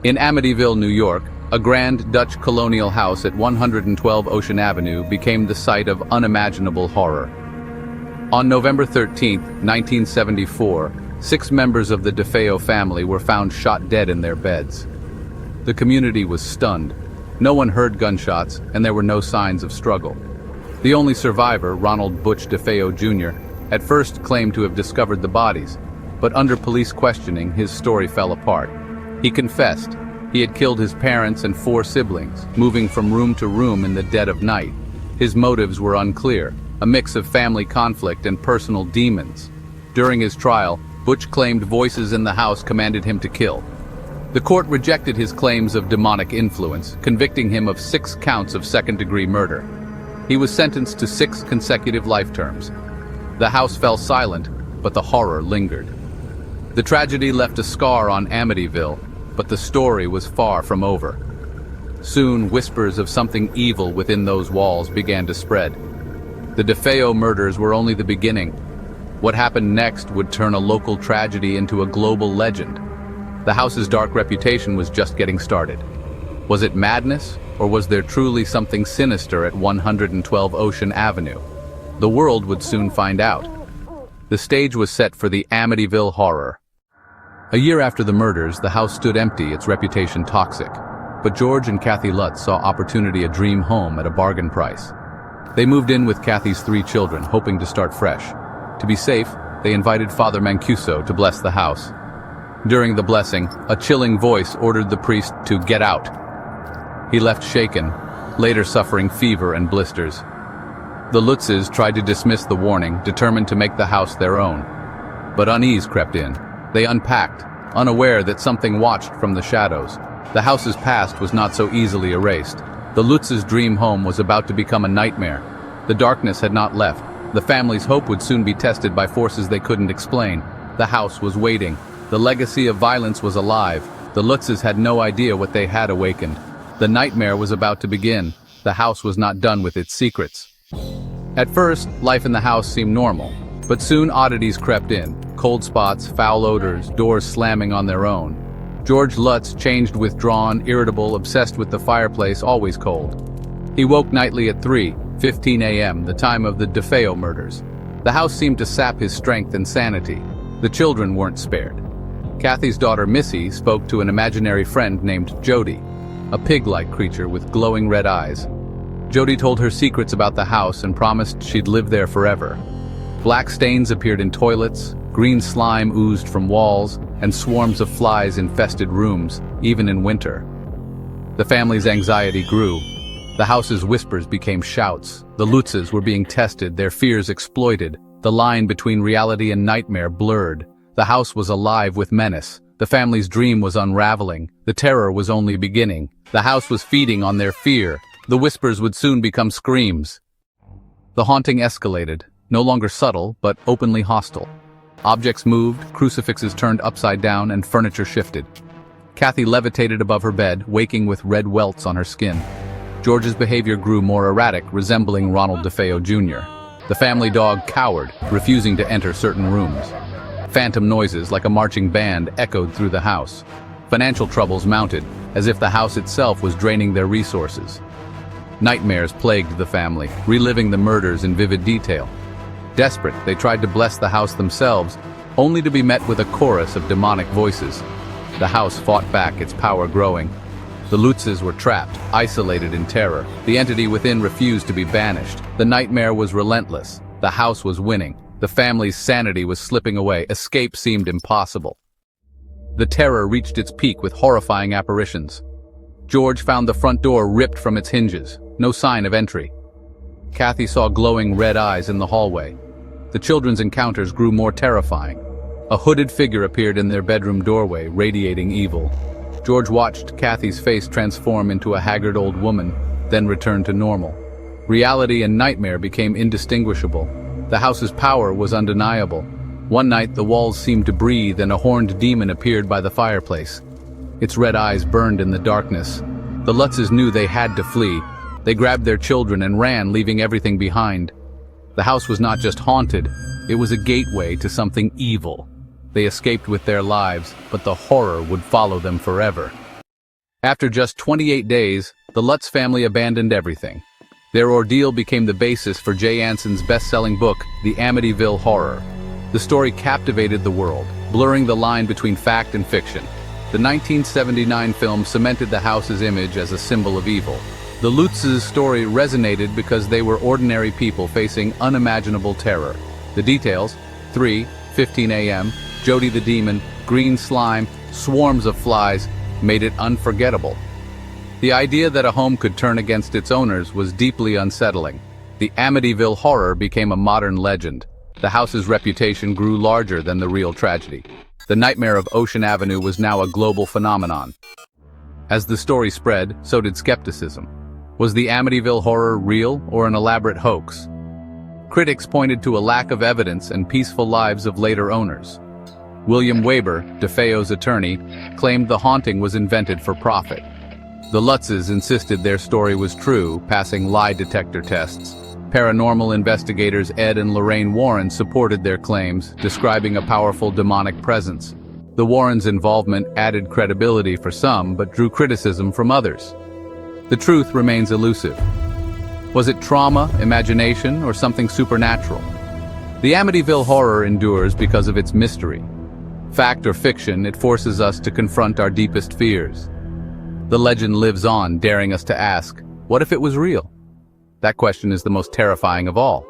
In Amityville, New York, a grand Dutch colonial house at 112 Ocean Avenue became the site of unimaginable horror. On November 13, 1974, 6 members of the DeFeo family were found shot dead in their beds. The community was stunned. No one heard gunshots, and there were no signs of struggle. The only survivor, Ronald Butch DeFeo Jr., at first claimed to have discovered the bodies, but under police questioning, his story fell apart. He confessed he had killed his parents and 4 siblings, moving from room to room in the dead of night. His motives were unclear, a mix of family conflict and personal demons. During his trial, Butch claimed voices in the house commanded him to kill. The court rejected his claims of demonic influence, convicting him of 6 counts of second-degree murder. He was sentenced to 6 consecutive life terms. The house fell silent, but the horror lingered. The tragedy left a scar on Amityville, but the story was far from over. Soon, whispers of something evil within those walls began to spread. The DeFeo murders were only the beginning. What happened next would turn a local tragedy into a global legend. The house's dark reputation was just getting started. Was it madness, or was there truly something sinister at 112 Ocean Avenue? The world would soon find out. The stage was set for the Amityville horror. A year after the murders, the house stood empty, its reputation toxic. But George and Kathy Lutz saw opportunity a dream home at a bargain price. They moved in with Kathy's 3 children, hoping to start fresh. To be safe, they invited Father Mancuso to bless the house. During the blessing, a chilling voice ordered the priest to get out. He left shaken, later suffering fever and blisters. The Lutzes tried to dismiss the warning, determined to make the house their own. But unease crept in. They unpacked, unaware that something watched from the shadows. The house's past was not so easily erased. The Lutzes' dream home was about to become a nightmare. The darkness had not left. The family's hope would soon be tested by forces they couldn't explain. The house was waiting. The legacy of violence was alive. The Lutzes had no idea what they had awakened. The nightmare was about to begin. The house was not done with its secrets. At first, life in the house seemed normal, but soon oddities crept in. Cold spots, foul odors, doors slamming on their own. George Lutz changed withdrawn, irritable, obsessed with the fireplace, always cold. He woke nightly at 3:15 a.m., the time of the DeFeo murders. The house seemed to sap his strength and sanity. The children weren't spared. Kathy's daughter Missy spoke to an imaginary friend named Jody, a pig-like creature with glowing red eyes. Jody told her secrets about the house and promised she'd live there forever. Black stains appeared in toilets, green slime oozed from walls, and swarms of flies infested rooms, even in winter. The family's anxiety grew. The house's whispers became shouts. The Lutzes were being tested, their fears exploited. The line between reality and nightmare blurred. The house was alive with menace. The family's dream was unraveling. The terror was only beginning. The house was feeding on their fear. The whispers would soon become screams. The haunting escalated, no longer subtle, but openly hostile. Objects moved, crucifixes turned upside down, and furniture shifted. Kathy levitated above her bed, waking with red welts on her skin. George's behavior grew more erratic, resembling Ronald DeFeo Jr. The family dog cowered, refusing to enter certain rooms. Phantom noises, like a marching band, echoed through the house. Financial troubles mounted, as if the house itself was draining their resources. Nightmares plagued the family, reliving the murders in vivid detail. Desperate, they tried to bless the house themselves, only to be met with a chorus of demonic voices. The house fought back, its power growing. The Lutzes were trapped, isolated in terror. The entity within refused to be banished. The nightmare was relentless. The house was winning. The family's sanity was slipping away. Escape seemed impossible. The terror reached its peak with horrifying apparitions. George found the front door ripped from its hinges. No sign of entry. Kathy saw glowing red eyes in the hallway. The children's encounters grew more terrifying. A hooded figure appeared in their bedroom doorway, radiating evil. George watched Kathy's face transform into a haggard old woman, then return to normal. Reality and nightmare became indistinguishable. The house's power was undeniable. One night, the walls seemed to breathe and a horned demon appeared by the fireplace. Its red eyes burned in the darkness. The Lutzes knew they had to flee. They grabbed their children and ran, leaving everything behind. The house was not just haunted, it was a gateway to something evil. They escaped with their lives, but the horror would follow them forever. After just 28 days, the Lutz family abandoned everything. Their ordeal became the basis for Jay Anson's best-selling book, The Amityville Horror. The story captivated the world, blurring the line between fact and fiction. The 1979 film cemented the house's image as a symbol of evil. The Lutz's story resonated because they were ordinary people facing unimaginable terror. The details: 3:15 a.m., Jody the demon, green slime, swarms of flies, made it unforgettable. The idea that a home could turn against its owners was deeply unsettling. The Amityville Horror became a modern legend. The house's reputation grew larger than the real tragedy. The nightmare of Ocean Avenue was now a global phenomenon. As the story spread, so did skepticism. Was the Amityville Horror real or an elaborate hoax? Critics pointed to a lack of evidence and peaceful lives of later owners. William Weber, DeFeo's attorney, claimed the haunting was invented for profit. The Lutzes insisted their story was true, passing lie detector tests. Paranormal investigators Ed and Lorraine Warren supported their claims, describing a powerful demonic presence. The Warrens' involvement added credibility for some, but drew criticism from others. The truth remains elusive. Was it trauma, imagination, or something supernatural? The Amityville Horror endures because of its mystery. Fact or fiction, it forces us to confront our deepest fears. The legend lives on, daring us to ask, what if it was real? That question is the most terrifying of all.